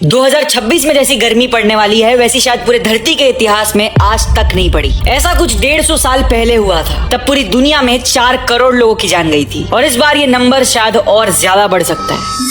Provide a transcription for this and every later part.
2026 में जैसी गर्मी पड़ने वाली है वैसी शायद पूरे धरती के इतिहास में आज तक नहीं पड़ी। ऐसा कुछ 150 साल पहले हुआ था, तब पूरी दुनिया में 4 करोड़ लोगों की जान गई थी और इस बार ये नंबर शायद और ज्यादा बढ़ सकता है।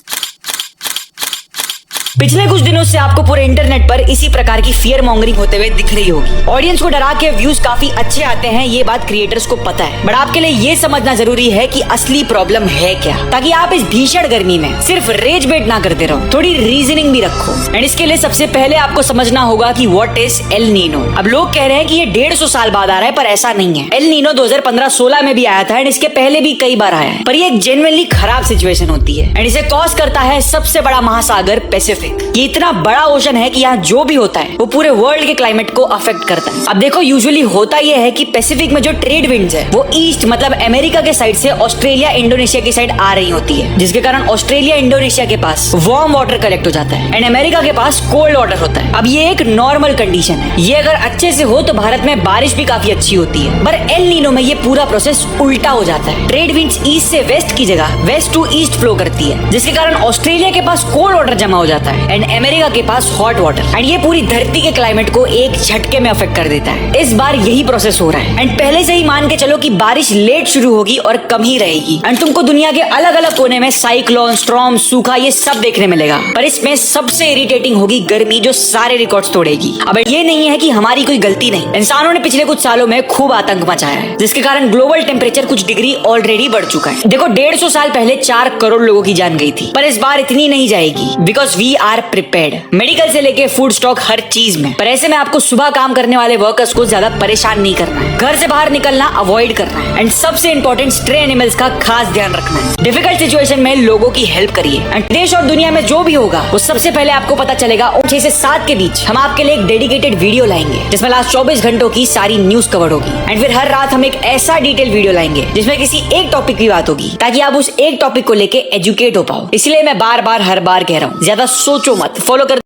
पिछले कुछ दिनों से आपको पूरे इंटरनेट पर इसी प्रकार की फियर मॉन्गरिंग होते हुए दिख रही होगी। ऑडियंस को डरा के व्यूज काफी अच्छे आते हैं, ये बात क्रिएटर्स को पता है, बट आपके लिए ये समझना जरूरी है कि असली प्रॉब्लम है क्या, ताकि आप इस भीषण गर्मी में सिर्फ रेज बेट ना करते रहो, थोड़ी रीजनिंग भी रखो। एंड इसके लिए सबसे पहले आपको समझना होगा कि व्हाट इज एल नीनो। अब लोग कह रहे हैं कि ये 150 साल बाद आ रहा है, पर ऐसा नहीं है। एल नीनो 2015-16 में भी आया था एंड इसके पहले भी कई बार आया है, पर ये एक जेन्युइनली खराब सिचुएशन होती है एंड इसे कॉज करता है सबसे बड़ा महासागर पैसिफिक। ये इतना बड़ा ओशन है कि यहाँ जो भी होता है वो पूरे वर्ल्ड के क्लाइमेट को अफेक्ट करता है। अब देखो, यूजुअली होता ये है कि पैसिफिक में जो ट्रेड विंड्स है वो ईस्ट मतलब अमेरिका के साइड से ऑस्ट्रेलिया इंडोनेशिया की साइड आ रही होती है, जिसके कारण ऑस्ट्रेलिया इंडोनेशिया के पास वार्म वाटर कलेक्ट हो जाता है एंड अमेरिका के पास कोल्ड वाटर होता है। अब ये एक नॉर्मल कंडीशन है, ये अगर अच्छे से हो तो भारत में बारिश भी काफी अच्छी होती है, पर एल नीनो में ये पूरा प्रोसेस उल्टा हो जाता है। ट्रेड विंड्स ईस्ट से वेस्ट की जगह वेस्ट टू ईस्ट फ्लो करती है, जिसके कारण ऑस्ट्रेलिया के पास कोल्ड वाटर जमा हो जाता है एंड अमेरिका के पास हॉट वाटर, एंड ये पूरी धरती के क्लाइमेट को एक झटके में अफेक्ट कर देता है। इस बार यही प्रोसेस हो रहा है एंड पहले से ही मान के चलो कि बारिश लेट शुरू होगी और कम ही रहेगी एंड तुमको दुनिया के अलग अलग कोने में साइक्लोन, स्टॉर्म, सूखा ये सब देखने मिलेगा, पर इसमें सबसे इरिटेटिंग होगी गर्मी, जो सारे रिकॉर्ड्स तोड़ेगी। अब ये नहीं है कि हमारी कोई गलती नहीं, इंसानों ने पिछले कुछ सालों में खूब आतंक मचाया है, जिसके कारण ग्लोबल टेम्परेचर कुछ डिग्री ऑलरेडी बढ़ चुका है। देखो, 150 साल पहले 4 करोड़ लोगों की जान गई थी, पर इस बार इतनी नहीं जाएगी, because we are prepared, medical से लेके फूड स्टॉक हर चीज में। पर ऐसे में आपको सुबह काम करने वाले वर्कर्स को ज्यादा परेशान नहीं करना है, घर से बाहर निकलना अवॉइड करना है एंड सबसे इंपॉर्टेंट स्ट्रे एनिमल्स का खास ध्यान रखना है। डिफिकल्ट सिचुएशन में लोगों की हेल्प करिए एंड देश और दुनिया में जो भी होगा वो सबसे पहले आपको पता चलेगा। 6 से 7 के बीच हम आपके लिए एक डेडिकेटेड वीडियो लाएंगे जिसमें लास्ट 24 घंटों की सारी न्यूज कवर होगी एंड फिर हर रात हम एक ऐसा डिटेल वीडियो लाएंगे जिसमें किसी एक टॉपिक की बात होगी, ताकि आप उस एक टॉपिक को लेके एजुकेट हो पाओ। इसलिए मैं बार बार हर बार कह रहा हूँ, ज्यादा सोचो मत, फॉलो कर